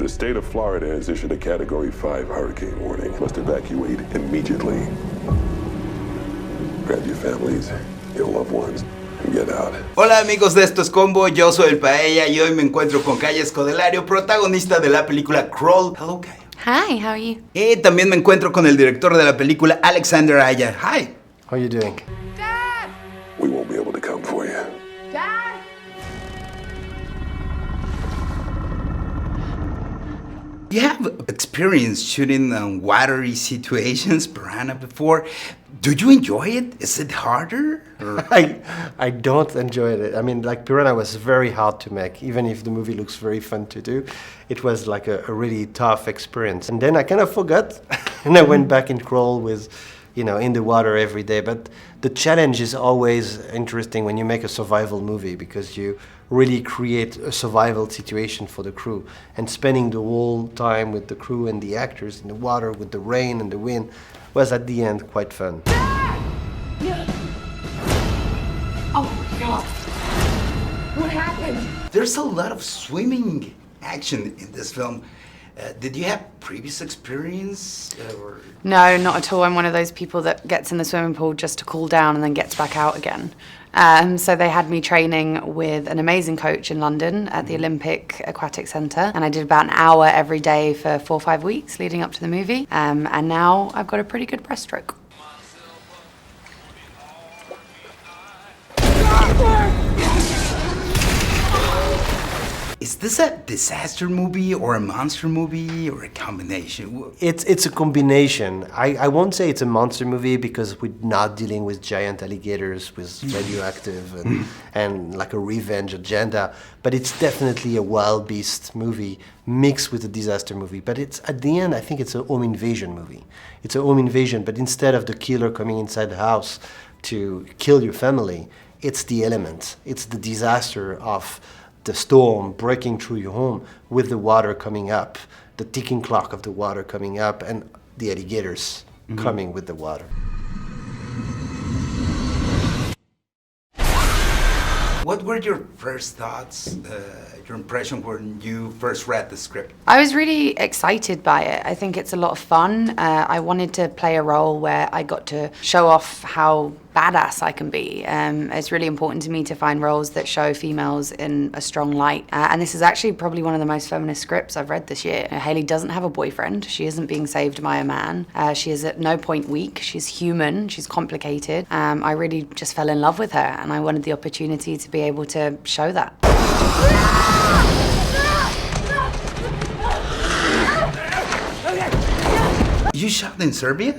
The state of Florida has issued a Category 5 hurricane warning. Must evacuate immediately. Grab your families, your loved ones, and get out. Hola amigos de Esto es Combo, yo soy el Paella y hoy me encuentro con Calle Escodelario, protagonista de la película Crawl. Hello, Calle. Hi, how are you? Y también me encuentro con el director de la película, Alexander Aya. Hi. How are you doing? Dad! We won't be able to come for you. Dad! You have experience shooting watery situations, piranha, before. Do you enjoy it? Is it harder? I don't enjoy it. I mean, like Piranha was very hard to make, even if the movie looks very fun to do. It was like a really tough experience. And then I kind of forgot, and I went back and crawl with, you know, in the water every day. But the challenge is always interesting when you make a survival movie because you really create a survival situation for the crew. And spending the whole time with the crew and the actors in the water with the rain and the wind was at the end quite fun. Oh my God! What happened? There's a lot of swimming action in this film. Did you have previous experience? No, not at all. I'm one of those people that gets in the swimming pool just to cool down and then gets back out again. So they had me training with an amazing coach in London at the Olympic Aquatic Centre, and I did about an hour every day for 4 or 5 weeks leading up to the movie, and now I've got a pretty good breaststroke. Is this a disaster movie or a monster movie or a combination? It's a combination. I won't say it's a monster movie because we're not dealing with giant alligators with radioactive and like a revenge agenda, but it's definitely a wild beast movie mixed with a disaster movie. But it's at the end, I think it's a home invasion movie. It's a home invasion, but instead of the killer coming inside the house to kill your family, it's the element. It's the disaster of the storm breaking through your home with the water coming up, the ticking clock of the water coming up, and the alligators coming with the water. What were your first thoughts, your impression when you first read the script? I was really excited by it. I think it's a lot of fun. I wanted to play a role where I got to show off how badass I can be. It's really important to me to find roles that show females in a strong light. And this is actually probably one of the most feminist scripts I've read this year. Hayley doesn't have a boyfriend. She isn't being saved by a man. She is at no point weak. She's human. She's complicated. I really just fell in love with her, and I wanted the opportunity to be able to show that. You shot in Serbia?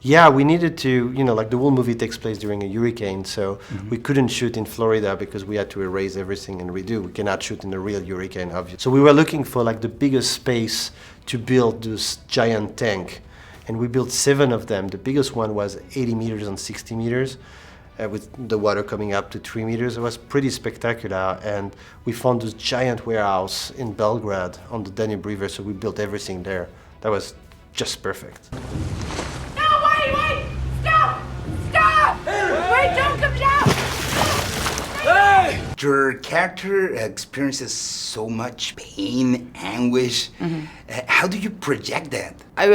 Yeah, we needed to, you know, like the whole movie takes place during a hurricane, so we couldn't shoot in Florida because we had to erase everything and redo. We cannot shoot in a real hurricane, obviously. So we were looking for like the biggest space to build this giant tank, and we built 7 of them. The biggest one was 80 meters and 60 meters. With the water coming up to 3 meters. It was pretty spectacular, and we found this giant warehouse in Belgrade on the Danube River, so we built everything there. That was just perfect. No, wait! Stop! Stop! Wait, don't come down! Your character experiences so much pain, anguish. How do you project that?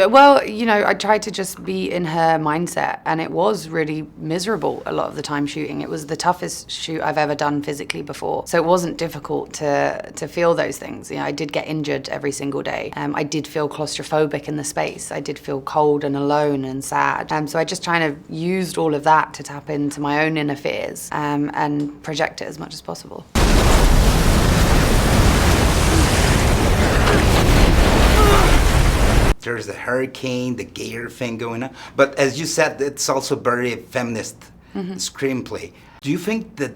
Well, you know, I tried to just be in her mindset, and it was really miserable a lot of the time shooting. It was the toughest shoot I've ever done physically before, so it wasn't difficult to feel those things. You know, I did get injured every single day. I did feel claustrophobic in the space. I did feel cold and alone and sad. So I just kind of used all of that to tap into my own inner fears and project it as much as possible. There's the hurricane, the gator thing going on. But as you said, it's also very feminist screenplay. Do you think that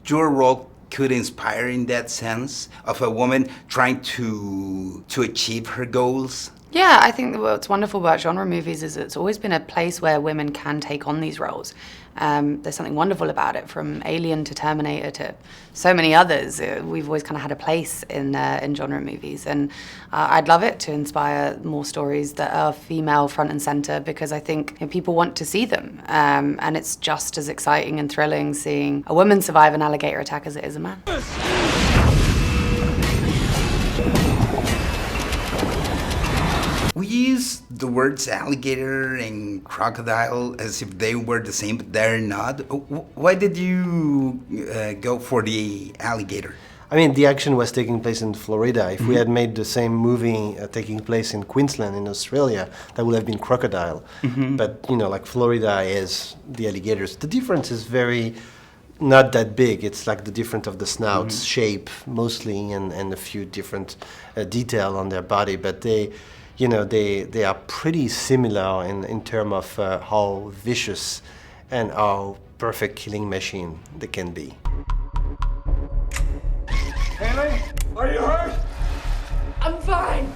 your role could inspire in that sense of a woman trying to achieve her goals? Yeah, I think what's wonderful about genre movies is it's always been a place where women can take on these roles. There's something wonderful about it, from Alien to Terminator to so many others. We've always kind of had a place in genre movies, and I'd love it to inspire more stories that are female front and center, because I think people want to see them, and it's just as exciting and thrilling seeing a woman survive an alligator attack as it is a man. the words alligator and crocodile as if they were the same, but they're not. Why did you go for the alligator? I mean, the action was taking place in Florida. If we had made the same movie taking place in Queensland in Australia, that would have been crocodile. But, you know, like Florida is the alligators. The difference is very not that big. It's like the difference of the snout's shape mostly and a few different detail on their body. But they are pretty similar in terms of how vicious and how perfect killing machine they can be. Haley, are you hurt? I'm fine.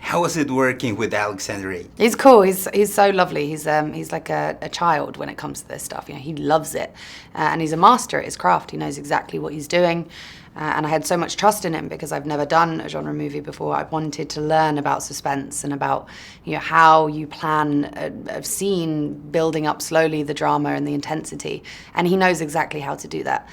How was it working with Alexander? He's cool. He's so lovely. He's like a child when it comes to this stuff. You know, he loves it, and he's a master at his craft. He knows exactly what he's doing, and I had so much trust in him because I've never done a genre movie before. I wanted to learn about suspense and about, you know, how you plan a scene, building up slowly the drama and the intensity, and he knows exactly how to do that.